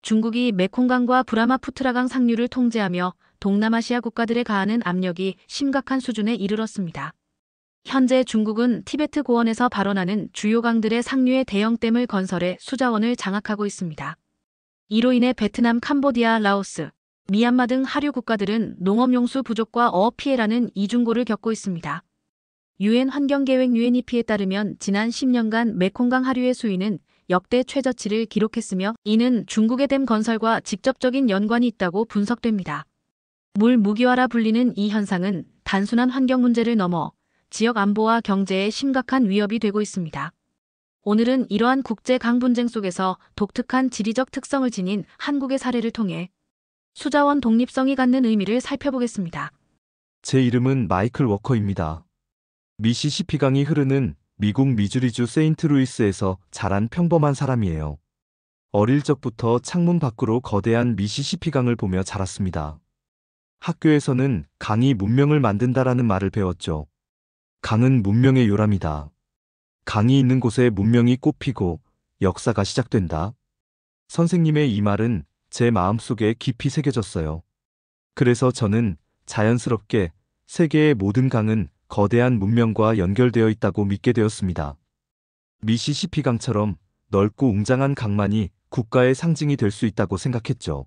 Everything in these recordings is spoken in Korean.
중국이 메콩강과 브라마푸트라강 상류를 통제하며 동남아시아 국가들에 가하는 압력이 심각한 수준에 이르렀습니다. 현재 중국은 티베트 고원에서 발원하는 주요 강들의 상류에 대형댐을 건설해 수자원을 장악하고 있습니다. 이로 인해 베트남, 캄보디아, 라오스, 미얀마 등 하류 국가들은 농업용수 부족과 어업 피해라는 이중고를 겪고 있습니다. 유엔 환경계획 UNEP에 따르면 지난 10년간 메콩강 하류의 수위는 역대 최저치를 기록했으며 이는 중국의 댐 건설과 직접적인 연관이 있다고 분석됩니다. 물 무기화라 불리는 이 현상은 단순한 환경 문제를 넘어 지역 안보와 경제에 심각한 위협이 되고 있습니다. 오늘은 이러한 국제 강 분쟁 속에서 독특한 지리적 특성을 지닌 한국의 사례를 통해 수자원 독립성이 갖는 의미를 살펴보겠습니다. 제 이름은 마이클 워커입니다. 미시시피강이 흐르는 미국 미주리주 세인트루이스에서 자란 평범한 사람이에요. 어릴 적부터 창문 밖으로 거대한 미시시피강을 보며 자랐습니다. 학교에서는 강이 문명을 만든다라는 말을 배웠죠. 강은 문명의 요람이다. 강이 있는 곳에 문명이 꽃피고 역사가 시작된다. 선생님의 이 말은 제 마음속에 깊이 새겨졌어요. 그래서 저는 자연스럽게 세계의 모든 강은 거대한 문명과 연결되어 있다고 믿게 되었습니다. 미시시피 강처럼 넓고 웅장한 강만이 국가의 상징이 될 수 있다고 생각했죠.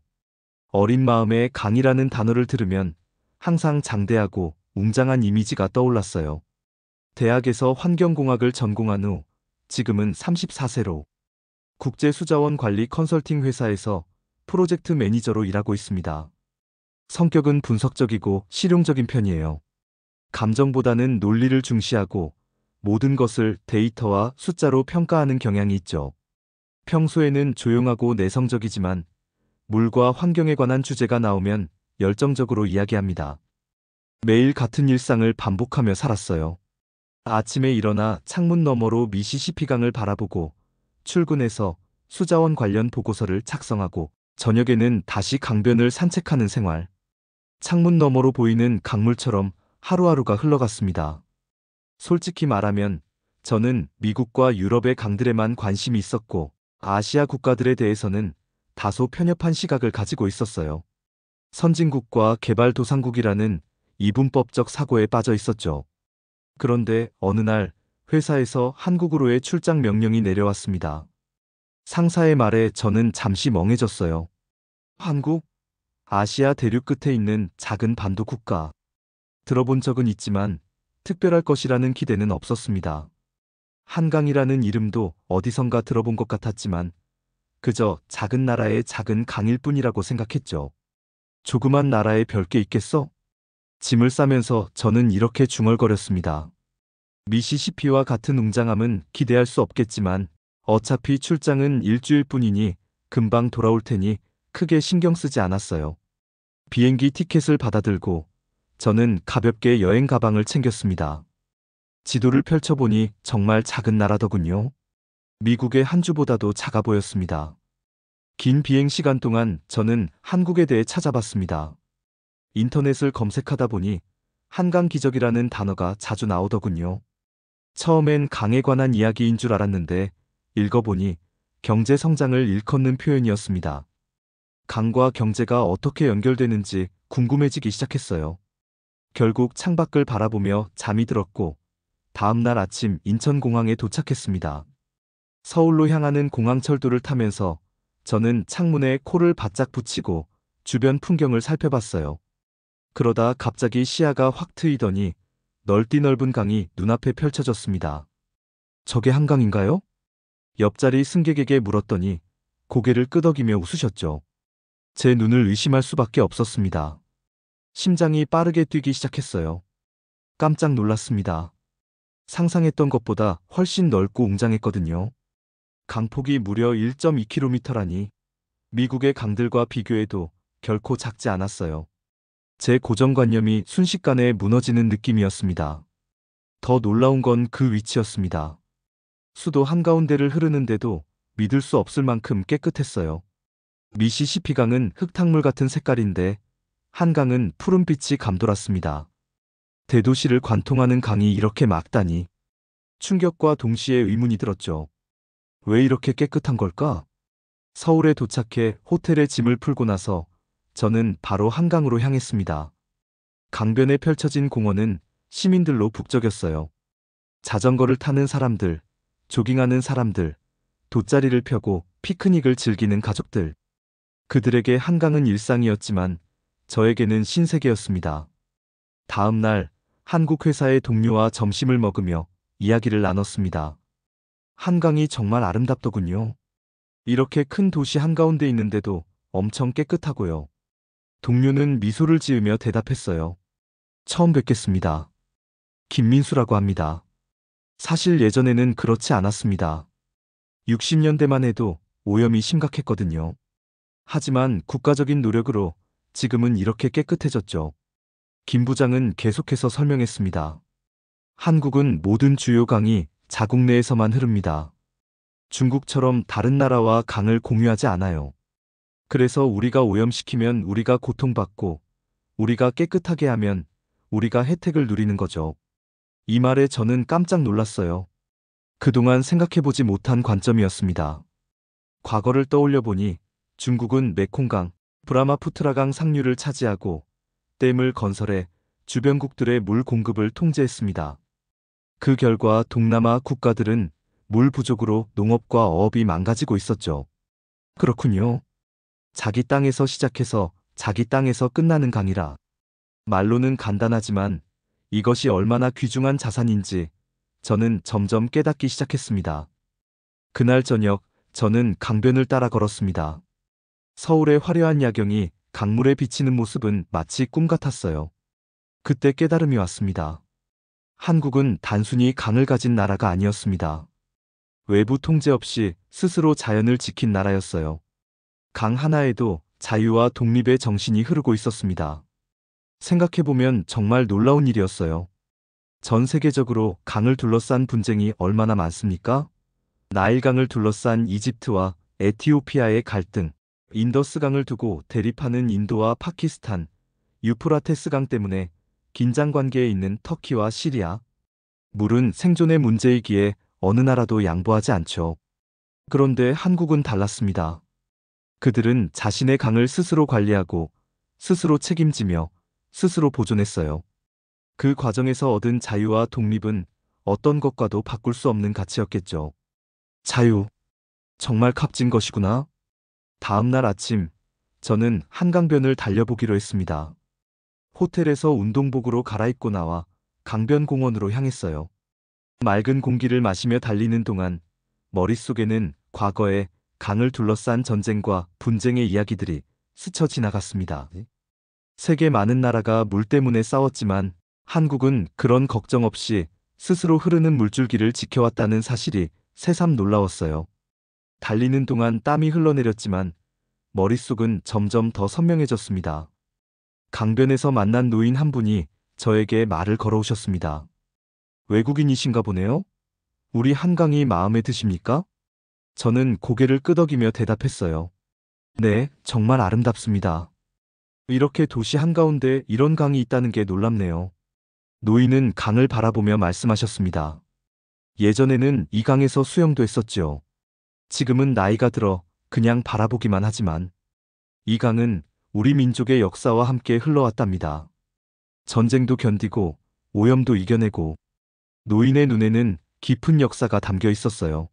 어린 마음에 강이라는 단어를 들으면 항상 장대하고 웅장한 이미지가 떠올랐어요. 대학에서 환경공학을 전공한 후 지금은 34세로 국제수자원 관리 컨설팅 회사에서 프로젝트 매니저로 일하고 있습니다. 성격은 분석적이고 실용적인 편이에요. 감정보다는 논리를 중시하고 모든 것을 데이터와 숫자로 평가하는 경향이 있죠. 평소에는 조용하고 내성적이지만 물과 환경에 관한 주제가 나오면 열정적으로 이야기합니다. 매일 같은 일상을 반복하며 살았어요. 아침에 일어나 창문 너머로 미시시피강을 바라보고 출근해서 수자원 관련 보고서를 작성하고 저녁에는 다시 강변을 산책하는 생활. 창문 너머로 보이는 강물처럼 하루하루가 흘러갔습니다. 솔직히 말하면 저는 미국과 유럽의 강들에만 관심이 있었고 아시아 국가들에 대해서는 다소 편협한 시각을 가지고 있었어요. 선진국과 개발도상국이라는 이분법적 사고에 빠져 있었죠. 그런데 어느 날 회사에서 한국으로의 출장 명령이 내려왔습니다. 상사의 말에 저는 잠시 멍해졌어요. 한국? 아시아 대륙 끝에 있는 작은 반도 국가. 들어본 적은 있지만 특별할 것이라는 기대는 없었습니다. 한강이라는 이름도 어디선가 들어본 것 같았지만 그저 작은 나라의 작은 강일 뿐이라고 생각했죠. 조그만 나라에 별 게 있겠어? 짐을 싸면서 저는 이렇게 중얼거렸습니다. 미시시피와 같은 웅장함은 기대할 수 없겠지만 어차피 출장은 일주일뿐이니 금방 돌아올 테니 크게 신경 쓰지 않았어요. 비행기 티켓을 받아들고 저는 가볍게 여행 가방을 챙겼습니다. 지도를 펼쳐보니 정말 작은 나라더군요. 미국의 한 주보다도 작아 보였습니다. 긴 비행 시간 동안 저는 한국에 대해 찾아봤습니다. 인터넷을 검색하다 보니 한강 기적이라는 단어가 자주 나오더군요. 처음엔 강에 관한 이야기인 줄 알았는데 읽어보니 경제 성장을 일컫는 표현이었습니다. 강과 경제가 어떻게 연결되는지 궁금해지기 시작했어요. 결국 창밖을 바라보며 잠이 들었고 다음 날 아침 인천공항에 도착했습니다. 서울로 향하는 공항철도를 타면서 저는 창문에 코를 바짝 붙이고 주변 풍경을 살펴봤어요. 그러다 갑자기 시야가 확 트이더니 넓디 넓은 강이 눈앞에 펼쳐졌습니다. 저게 한강인가요? 옆자리 승객에게 물었더니 고개를 끄덕이며 웃으셨죠. 제 눈을 의심할 수밖에 없었습니다. 심장이 빠르게 뛰기 시작했어요. 깜짝 놀랐습니다. 상상했던 것보다 훨씬 넓고 웅장했거든요. 강폭이 무려 1.2km라니 미국의 강들과 비교해도 결코 작지 않았어요. 제 고정관념이 순식간에 무너지는 느낌이었습니다. 더 놀라운 건 그 위치였습니다. 수도 한가운데를 흐르는데도 믿을 수 없을 만큼 깨끗했어요. 미시시피강은 흙탕물 같은 색깔인데 한강은 푸른빛이 감돌았습니다. 대도시를 관통하는 강이 이렇게 맑다니. 충격과 동시에 의문이 들었죠. 왜 이렇게 깨끗한 걸까? 서울에 도착해 호텔에 짐을 풀고 나서 저는 바로 한강으로 향했습니다. 강변에 펼쳐진 공원은 시민들로 북적였어요. 자전거를 타는 사람들, 조깅하는 사람들, 돗자리를 펴고 피크닉을 즐기는 가족들. 그들에게 한강은 일상이었지만 저에게는 신세계였습니다. 다음 날 한국 회사의 동료와 점심을 먹으며 이야기를 나눴습니다. 한강이 정말 아름답더군요. 이렇게 큰 도시 한가운데 있는데도 엄청 깨끗하고요. 동료는 미소를 지으며 대답했어요. 처음 뵙겠습니다. 김민수라고 합니다. 사실 예전에는 그렇지 않았습니다. 60년대만 해도 오염이 심각했거든요. 하지만 국가적인 노력으로 지금은 이렇게 깨끗해졌죠. 김 부장은 계속해서 설명했습니다. 한국은 모든 주요 강이 자국 내에서만 흐릅니다. 중국처럼 다른 나라와 강을 공유하지 않아요. 그래서 우리가 오염시키면 우리가 고통받고 우리가 깨끗하게 하면 우리가 혜택을 누리는 거죠. 이 말에 저는 깜짝 놀랐어요. 그동안 생각해보지 못한 관점이었습니다. 과거를 떠올려 보니 중국은 메콩강, 브라마푸트라강 상류를 차지하고 댐을 건설해 주변국들의 물 공급을 통제했습니다. 그 결과 동남아 국가들은 물 부족으로 농업과 어업이 망가지고 있었죠. 그렇군요. 자기 땅에서 시작해서 자기 땅에서 끝나는 강이라. 말로는 간단하지만 이것이 얼마나 귀중한 자산인지 저는 점점 깨닫기 시작했습니다. 그날 저녁 저는 강변을 따라 걸었습니다. 서울의 화려한 야경이 강물에 비치는 모습은 마치 꿈 같았어요. 그때 깨달음이 왔습니다. 한국은 단순히 강을 가진 나라가 아니었습니다. 외부 통제 없이 스스로 자연을 지킨 나라였어요. 강 하나에도 자유와 독립의 정신이 흐르고 있었습니다. 생각해보면 정말 놀라운 일이었어요. 전 세계적으로 강을 둘러싼 분쟁이 얼마나 많습니까? 나일강을 둘러싼 이집트와 에티오피아의 갈등, 인더스강을 두고 대립하는 인도와 파키스탄, 유프라테스강 때문에 긴장 관계에 있는 터키와 시리아. 물은 생존의 문제이기에 어느 나라도 양보하지 않죠. 그런데 한국은 달랐습니다. 그들은 자신의 강을 스스로 관리하고 스스로 책임지며 스스로 보존했어요. 그 과정에서 얻은 자유와 독립은 어떤 것과도 바꿀 수 없는 가치였겠죠. 자유. 정말 값진 것이구나. 다음 날 아침, 저는 한강변을 달려보기로 했습니다. 호텔에서 운동복으로 갈아입고 나와 강변공원으로 향했어요. 맑은 공기를 마시며 달리는 동안 머릿속에는 과거의 강을 둘러싼 전쟁과 분쟁의 이야기들이 스쳐 지나갔습니다. 세계 많은 나라가 물 때문에 싸웠지만 한국은 그런 걱정 없이 스스로 흐르는 물줄기를 지켜왔다는 사실이 새삼 놀라웠어요. 달리는 동안 땀이 흘러내렸지만 머릿속은 점점 더 선명해졌습니다. 강변에서 만난 노인 한 분이 저에게 말을 걸어오셨습니다. 외국인이신가 보네요? 우리 한강이 마음에 드십니까? 저는 고개를 끄덕이며 대답했어요. 네, 정말 아름답습니다. 이렇게 도시 한가운데 이런 강이 있다는 게 놀랍네요. 노인은 강을 바라보며 말씀하셨습니다. 예전에는 이 강에서 수영도 했었지요. 지금은 나이가 들어 그냥 바라보기만 하지만 이 강은 우리 민족의 역사와 함께 흘러왔답니다. 전쟁도 견디고 오염도 이겨내고 노인의 눈에는 깊은 역사가 담겨 있었어요.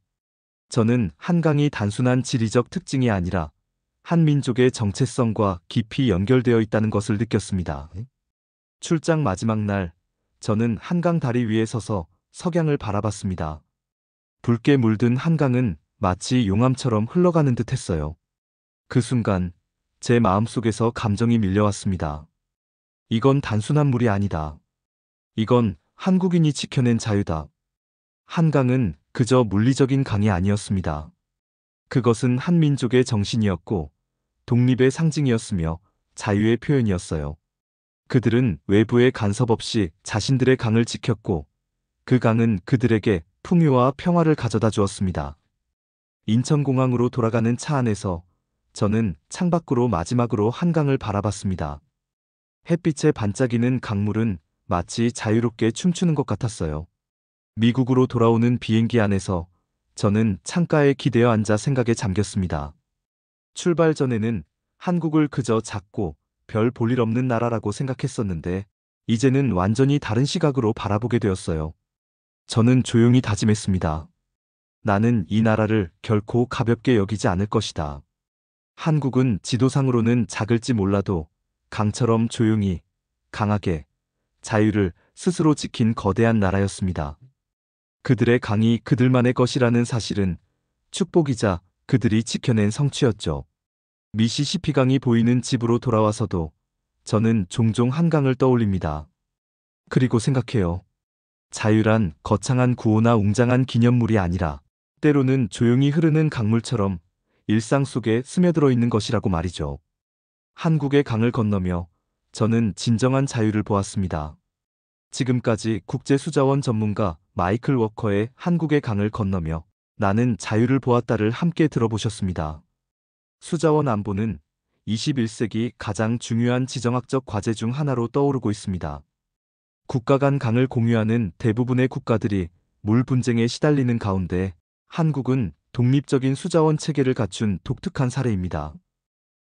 저는 한강이 단순한 지리적 특징이 아니라 한 민족의 정체성과 깊이 연결되어 있다는 것을 느꼈습니다. 출장 마지막 날, 저는 한강 다리 위에 서서 석양을 바라봤습니다. 붉게 물든 한강은 마치 용암처럼 흘러가는 듯 했어요. 그 순간 제 마음속에서 감정이 밀려왔습니다. 이건 단순한 물이 아니다. 이건 한국인이 지켜낸 자유다. 한강은 그저 물리적인 강이 아니었습니다. 그것은 한 민족의 정신이었고 독립의 상징이었으며 자유의 표현이었어요. 그들은 외부의 간섭 없이 자신들의 강을 지켰고 그 강은 그들에게 풍요와 평화를 가져다 주었습니다. 인천공항으로 돌아가는 차 안에서 저는 창밖으로 마지막으로 한강을 바라봤습니다. 햇빛에 반짝이는 강물은 마치 자유롭게 춤추는 것 같았어요. 미국으로 돌아오는 비행기 안에서 저는 창가에 기대어 앉아 생각에 잠겼습니다. 출발 전에는 한국을 그저 작고 별 볼일 없는 나라라고 생각했었는데, 이제는 완전히 다른 시각으로 바라보게 되었어요. 저는 조용히 다짐했습니다. 나는 이 나라를 결코 가볍게 여기지 않을 것이다. 한국은 지도상으로는 작을지 몰라도 강처럼 조용히, 강하게, 자유를 스스로 지킨 거대한 나라였습니다. 그들의 강이 그들만의 것이라는 사실은 축복이자 그들이 지켜낸 성취였죠. 미시시피강이 보이는 집으로 돌아와서도 저는 종종 한강을 떠올립니다. 그리고 생각해요. 자유란 거창한 구호나 웅장한 기념물이 아니라 때로는 조용히 흐르는 강물처럼 일상 속에 스며들어 있는 것이라고 말이죠. 한국의 강을 건너며 저는 진정한 자유를 보았습니다. 지금까지 국제수자원 전문가 마이클 워커의 한국의 강을 건너며 나는 자유를 보았다를 함께 들어보셨습니다. 수자원 안보는 21세기 가장 중요한 지정학적 과제 중 하나로 떠오르고 있습니다. 국가 간 강을 공유하는 대부분의 국가들이 물 분쟁에 시달리는 가운데 한국은 독립적인 수자원 체계를 갖춘 독특한 사례입니다.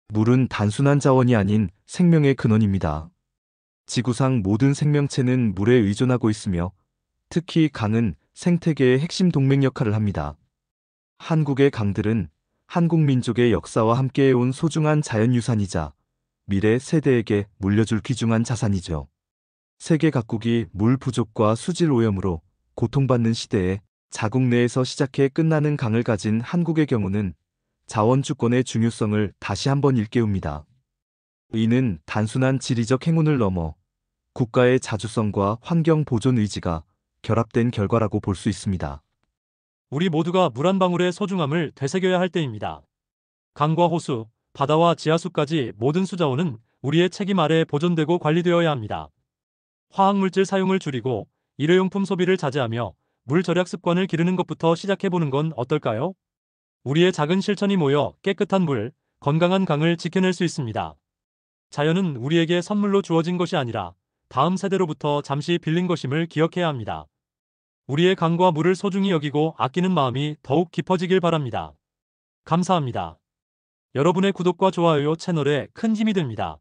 물은 단순한 자원이 아닌 생명의 근원입니다. 지구상 모든 생명체는 물에 의존하고 있으며 특히 강은 생태계의 핵심 동맹 역할을 합니다. 한국의 강들은 한국 민족의 역사와 함께해온 소중한 자연유산이자 미래 세대에게 물려줄 귀중한 자산이죠. 세계 각국이 물 부족과 수질 오염으로 고통받는 시대에 자국 내에서 시작해 끝나는 강을 가진 한국의 경우는 자원 주권의 중요성을 다시 한번 일깨웁니다. 이는 단순한 지리적 행운을 넘어 국가의 자주성과 환경 보존 의지가 결합된 결과라고 볼 수 있습니다. 우리 모두가 물 한 방울의 소중함을 되새겨야 할 때입니다. 강과 호수, 바다와 지하수까지 모든 수자원은 우리의 책임 아래 보존되고 관리되어야 합니다. 화학물질 사용을 줄이고 일회용품 소비를 자제하며 물 절약 습관을 기르는 것부터 시작해보는 건 어떨까요? 우리의 작은 실천이 모여 깨끗한 물, 건강한 강을 지켜낼 수 있습니다. 자연은 우리에게 선물로 주어진 것이 아니라 다음 세대로부터 잠시 빌린 것임을 기억해야 합니다. 우리의 강과 물을 소중히 여기고 아끼는 마음이 더욱 깊어지길 바랍니다. 감사합니다. 여러분의 구독과 좋아요 채널에 큰 힘이 됩니다.